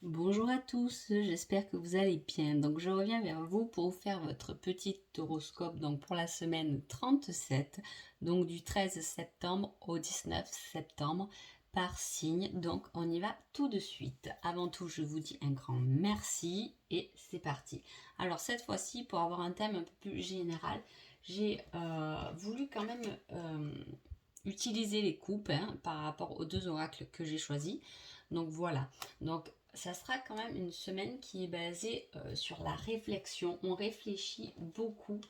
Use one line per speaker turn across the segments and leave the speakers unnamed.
Bonjour à tous, j'espère que vous allez bien. Donc je reviens vers vous pour vous faire votre petit horoscope donc pour la semaine 37, donc du 13 septembre au 19 septembre par signe. Donc on y va tout de suite. Avant tout, je vous dis un grand merci et c'est parti. Alors cette fois-ci, pour avoir un thème un peu plus général, j'ai voulu quand même utiliser les coupes par rapport aux deux oracles que j'ai choisis. Donc voilà. Donc ça sera quand même une semaine qui est basée sur la réflexion. On réfléchit beaucoup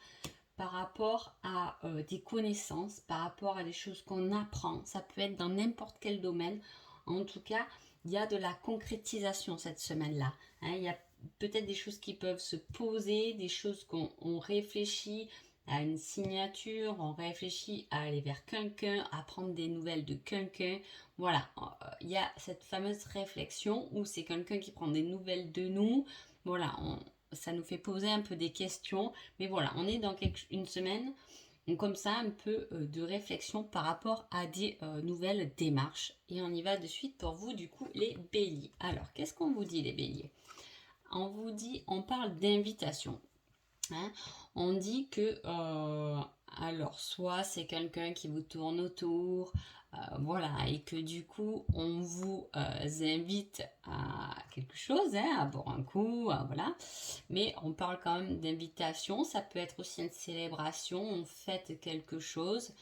par rapport à des connaissances, par rapport à des choses qu'on apprend. Ça peut être dans n'importe quel domaine. En tout cas, il y a de la concrétisation cette semaine-là. Il y a peut-être des choses qui peuvent se poser, des choses qu'on réfléchit à une signature, on réfléchit à aller vers quelqu'un, à prendre des nouvelles de quelqu'un. Voilà, il y a cette fameuse réflexion où c'est quelqu'un qui prend des nouvelles de nous. Voilà, ça nous fait poser un peu des questions. Mais voilà, on est dans une semaine comme ça, un peu de réflexion par rapport à des nouvelles démarches. Et on y va de suite pour vous, du coup, les béliers. Alors, qu'est-ce qu'on vous dit, les béliers? On parle d'invitation. On dit que, alors, soit c'est quelqu'un qui vous tourne autour, voilà, et que du coup, on vous invite à quelque chose, à boire un coup, voilà. Mais on parle quand même d'invitation, ça peut être aussi une célébration, on fête quelque chose,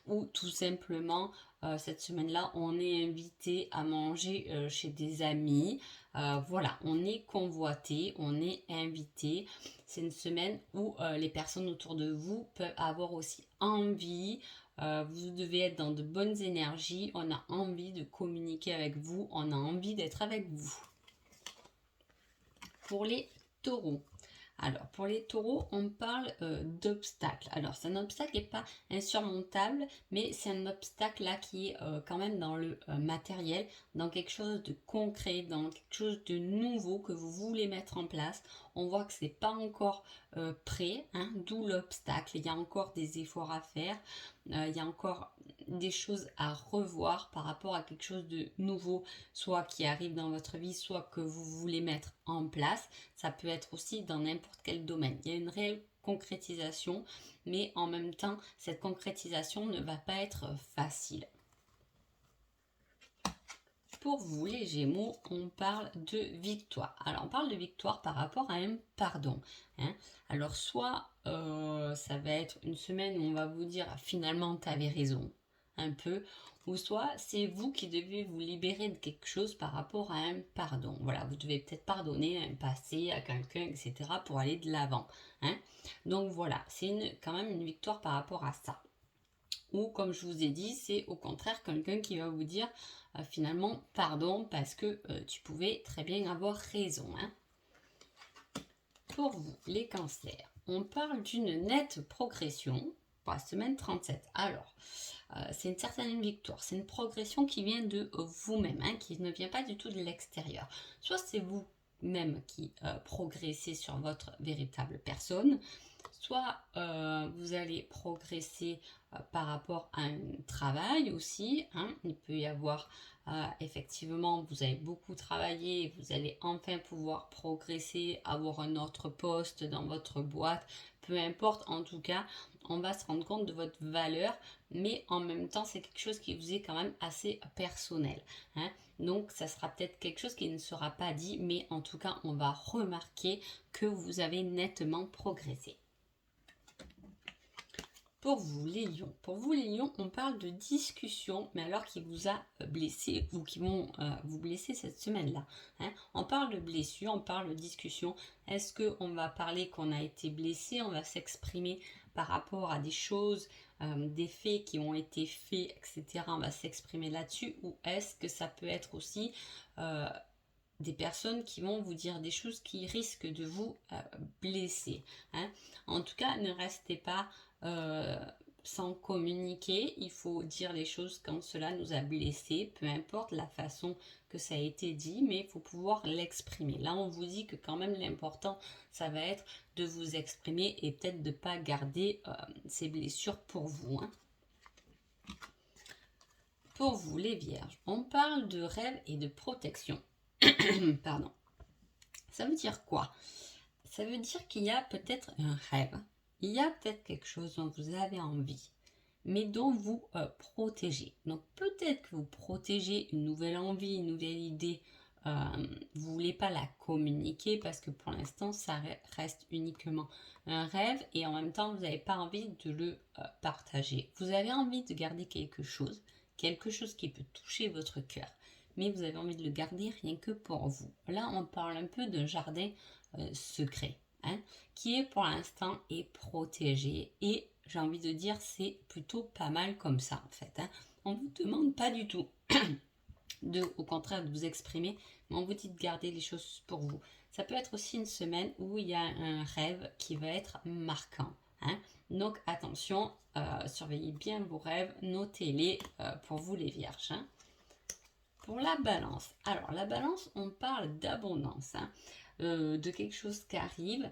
ou tout simplement, cette semaine-là, on est invité à manger chez des amis. Voilà, on est convoité, on est invité. C'est une semaine où les personnes autour de vous peuvent avoir aussi envie. Vous devez être dans de bonnes énergies. On a envie de communiquer avec vous. On a envie d'être avec vous. Pour les taureaux. Alors, pour les taureaux, on parle d'obstacles. Alors, c'est un obstacle qui n'est pas insurmontable, mais c'est un obstacle là qui est quand même dans le matériel, dans quelque chose de concret, dans quelque chose de nouveau que vous voulez mettre en place. On voit que c'est pas encore prêt, d'où l'obstacle. Il y a encore des efforts à faire, il y a encore des choses à revoir par rapport à quelque chose de nouveau, soit qui arrive dans votre vie, soit que vous voulez mettre en place. Ça peut être aussi dans n'importe quel domaine. Il y a une réelle concrétisation, mais en même temps, cette concrétisation ne va pas être facile. Pour vous, les Gémeaux, on parle de victoire. Alors, on parle de victoire par rapport à un pardon. Alors, soit ça va être une semaine où on va vous dire finalement, tu avais raison, un peu, ou soit c'est vous qui devez vous libérer de quelque chose par rapport à un pardon. Voilà, vous devez peut-être pardonner à un passé, à quelqu'un, etc., pour aller de l'avant. Donc voilà, c'est quand même une victoire par rapport à ça. Ou comme je vous ai dit, c'est au contraire quelqu'un qui va vous dire finalement pardon parce que tu pouvais très bien avoir raison. Pour vous, les cancers, on parle d'une nette progression pour la semaine 37. Alors, c'est une certaine victoire, c'est une progression qui vient de vous-même, qui ne vient pas du tout de l'extérieur. Soit c'est vous-même qui progressez sur votre véritable personne, soit vous allez progresser par rapport à un travail aussi. Il peut y avoir effectivement, vous avez beaucoup travaillé, vous allez enfin pouvoir progresser, avoir un autre poste dans votre boîte, peu importe, en tout cas, on va se rendre compte de votre valeur, mais en même temps, c'est quelque chose qui vous est quand même assez personnel. Donc, ça sera peut-être quelque chose qui ne sera pas dit, mais en tout cas, on va remarquer que vous avez nettement progressé. Pour vous les lions, on parle de discussion, mais alors qui vous a blessé ou qui vont vous blesser cette semaine-là. On parle de blessure, on parle de discussion. Est-ce qu'on va parler qu'on a été blessé, on va s'exprimer par rapport à des choses, des faits qui ont été faits, etc. On va s'exprimer là-dessus, ou est-ce que ça peut être aussi des personnes qui vont vous dire des choses qui risquent de vous blesser. En tout cas, ne restez pas sans communiquer. Il faut dire les choses quand cela nous a blessés, peu importe la façon que ça a été dit, mais il faut pouvoir l'exprimer. Là, on vous dit que quand même l'important, ça va être de vous exprimer et peut-être de ne pas garder ces blessures pour vous. Pour vous, les vierges, on parle de rêve et de protection. Pardon. Ça veut dire quoi? Ça veut dire qu'il y a peut-être un rêve, il y a peut-être quelque chose dont vous avez envie, mais dont vous protégez. Donc peut-être que vous protégez une nouvelle envie, une nouvelle idée, vous ne voulez pas la communiquer parce que pour l'instant ça reste uniquement un rêve et en même temps vous n'avez pas envie de le partager. Vous avez envie de garder quelque chose qui peut toucher votre cœur, mais vous avez envie de le garder rien que pour vous. Là on parle un peu d'un jardin secret, hein, qui est pour l'instant est protégé et j'ai envie de dire c'est plutôt pas mal comme ça en fait, hein. On vous demande pas du tout au contraire de vous exprimer, mais on vous dit de garder les choses pour vous. Ça peut être aussi une semaine où il y a un rêve qui va être marquant, hein. Donc attention, surveillez bien vos rêves, notez-les pour vous les vierges, hein. Pour la balance, alors la balance, on parle d'abondance, hein, de quelque chose qui arrive,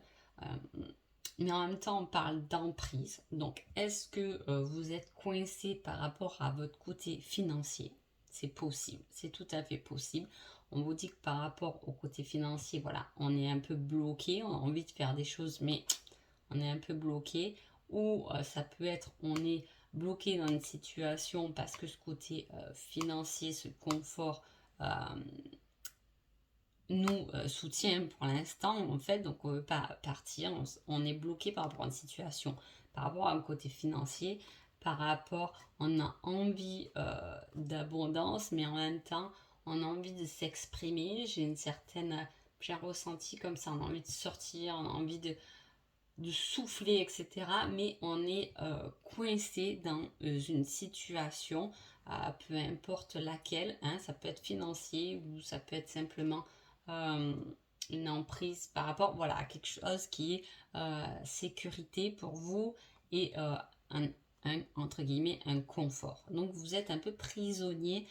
mais en même temps on parle d'emprise. Donc est-ce que vous êtes coincé par rapport à votre côté financier? C'est possible, c'est tout à fait possible. On vous dit que par rapport au côté financier, voilà, on est un peu bloqué, on a envie de faire des choses, mais on est un peu bloqué. Ou ça peut être, on est bloqué dans une situation parce que ce côté financier, ce confort nous soutient pour l'instant en fait, donc on ne veut pas partir, on est bloqué par rapport à une situation, par rapport à un côté financier, par rapport, on a envie d'abondance, mais en même temps on a envie de s'exprimer, j'ai ressenti comme ça, on a envie de sortir, on a envie de souffler, etc. Mais on est coincé dans une situation, peu importe laquelle, hein, ça peut être financier ou ça peut être simplement euh, une emprise par rapport, voilà, à quelque chose qui est sécurité pour vous et entre guillemets un confort. Donc vous êtes un peu prisonnier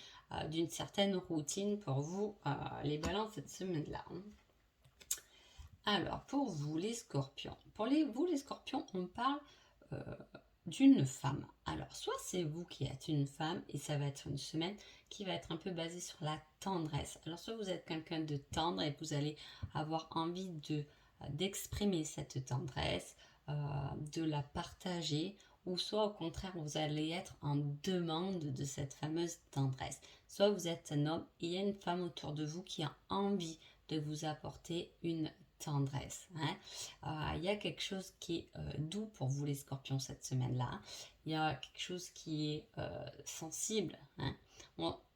d'une certaine routine pour vous, les balances cette semaine-là, hein. Alors, pour vous les scorpions, vous les scorpions, on parle euh, d'une femme. Alors, soit c'est vous qui êtes une femme et ça va être une semaine qui va être un peu basée sur la tendresse. Alors, soit vous êtes quelqu'un de tendre et vous allez avoir envie d'exprimer cette tendresse, de la partager, ou soit au contraire vous allez être en demande de cette fameuse tendresse. Soit vous êtes un homme et il y a une femme autour de vous qui a envie de vous apporter une tendresse, hein. Il y a quelque chose qui est doux pour vous les scorpions cette semaine-là. Il y a quelque chose qui est sensible, hein.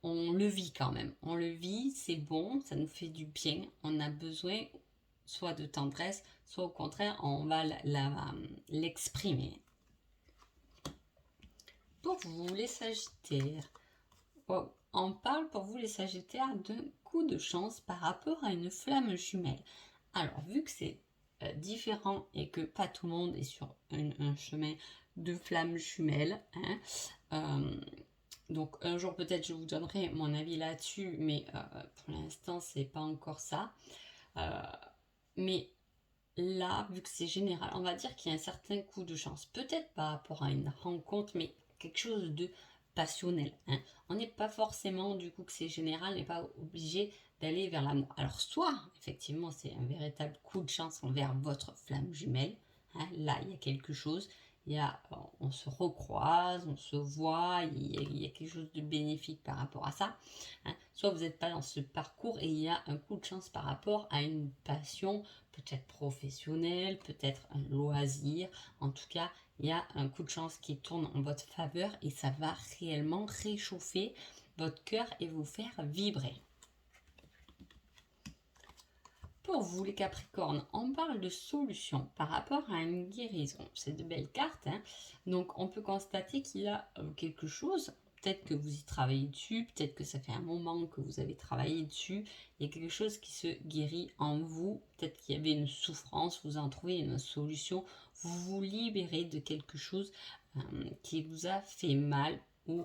On le vit quand même. On le vit, c'est bon, ça nous fait du bien. On a besoin soit de tendresse, soit au contraire, on va l'exprimer. Pour vous les sagittaires, on parle pour vous les sagittaires d'un coup de chance par rapport à une flamme jumelle. Alors, vu que c'est différent et que pas tout le monde est sur un chemin de flamme jumelle, hein, donc un jour peut-être je vous donnerai mon avis là-dessus, mais pour l'instant c'est pas encore ça. Mais là, vu que c'est général, on va dire qu'il y a un certain coup de chance. Peut-être par rapport à une rencontre, mais quelque chose de passionnel, hein. On n'est pas forcément, du coup que c'est général, n'est pas obligé d'aller vers l'amour. Alors soit, effectivement, c'est un véritable coup de chance envers votre flamme jumelle, hein. Là, il y a quelque chose, on se recroise, on se voit, il y a quelque chose de bénéfique par rapport à ça, hein. Soit vous n'êtes pas dans ce parcours et il y a un coup de chance par rapport à une passion, peut-être professionnelle, peut-être un loisir. En tout cas, il y a un coup de chance qui tourne en votre faveur et ça va réellement réchauffer votre cœur et vous faire vibrer. Pour vous les Capricornes, on parle de solution par rapport à une guérison. C'est de belles cartes, hein. Donc on peut constater qu'il y a quelque chose. Peut-être que vous y travaillez dessus, peut-être que ça fait un moment que vous avez travaillé dessus. Il y a quelque chose qui se guérit en vous. Peut-être qu'il y avait une souffrance, vous en trouvez une solution. Vous vous libérez de quelque chose qui vous a fait mal. Ou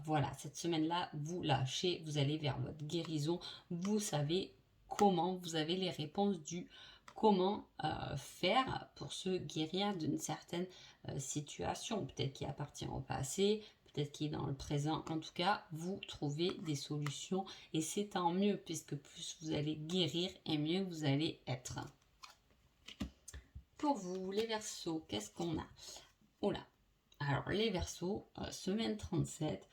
voilà, cette semaine-là, vous lâchez, vous allez vers votre guérison. Vous savez comment, vous avez les réponses du comment faire pour se guérir d'une certaine situation, peut-être qui appartient au passé, peut-être qui est dans le présent. En tout cas, vous trouvez des solutions et c'est tant mieux puisque plus vous allez guérir et mieux vous allez être. Pour vous, les Verseaux, qu'est-ce qu'on a? Oula. Alors, les Verseaux, semaine 37,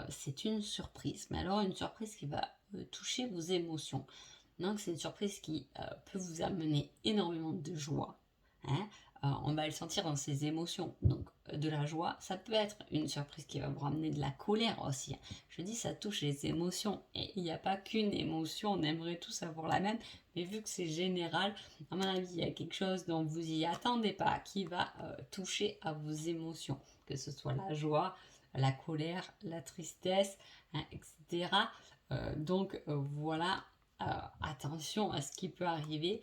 c'est une surprise. Mais alors, une surprise qui va toucher vos émotions. Donc, c'est une surprise qui peut vous amener énormément de joie. Hein. On va le sentir dans ses émotions. Donc, de la joie, ça peut être une surprise qui va vous ramener de la colère aussi. Je dis, ça touche les émotions. Et il n'y a pas qu'une émotion, on aimerait tous avoir la même. Mais vu que c'est général, à mon avis, il y a quelque chose dont vous y attendez pas qui va toucher à vos émotions. Que ce soit la joie, la colère, la tristesse, hein, etc. Voilà, attention à ce qui peut arriver.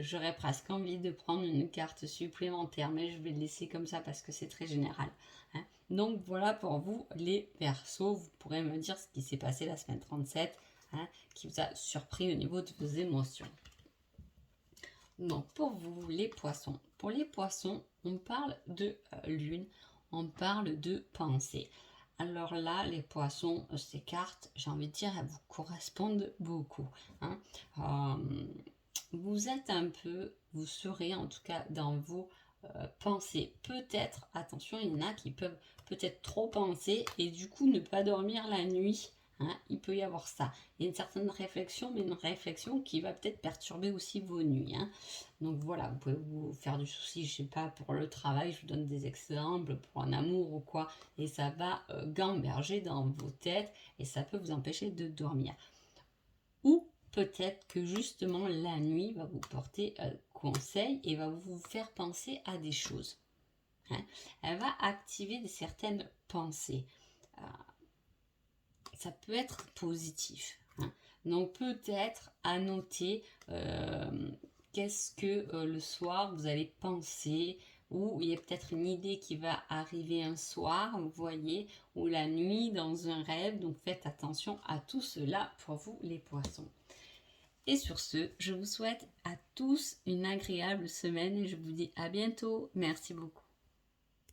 J'aurais presque envie de prendre une carte supplémentaire, mais je vais le laisser comme ça parce que c'est très général. Hein. Donc voilà pour vous les Verseaux, vous pourrez me dire ce qui s'est passé la semaine 37, hein, qui vous a surpris au niveau de vos émotions. Donc pour vous les Poissons, pour les Poissons, on parle de lune, on parle de pensée. Alors là, les Poissons, ces cartes, j'ai envie de dire, elles vous correspondent beaucoup. Hein. Vous êtes un peu, vous serez en tout cas dans vos pensées. Peut-être, attention, il y en a qui peuvent peut-être trop penser et du coup ne pas dormir la nuit. Hein, il peut y avoir ça. Il y a une certaine réflexion, mais une réflexion qui va peut-être perturber aussi vos nuits. Hein. Donc voilà, vous pouvez vous faire du souci, je sais pas, pour le travail, je vous donne des exemples, pour un amour ou quoi, et ça va gamberger dans vos têtes et ça peut vous empêcher de dormir. Ou peut-être que justement la nuit va vous porter conseil et va vous faire penser à des choses. Hein. Elle va activer certaines pensées. Ça peut être positif. Hein. Donc peut-être à noter qu'est-ce que le soir vous allez penser, ou il y a peut-être une idée qui va arriver un soir, vous voyez, ou la nuit dans un rêve. Donc faites attention à tout cela pour vous les Poissons. Et sur ce, je vous souhaite à tous une agréable semaine et je vous dis à bientôt. Merci beaucoup.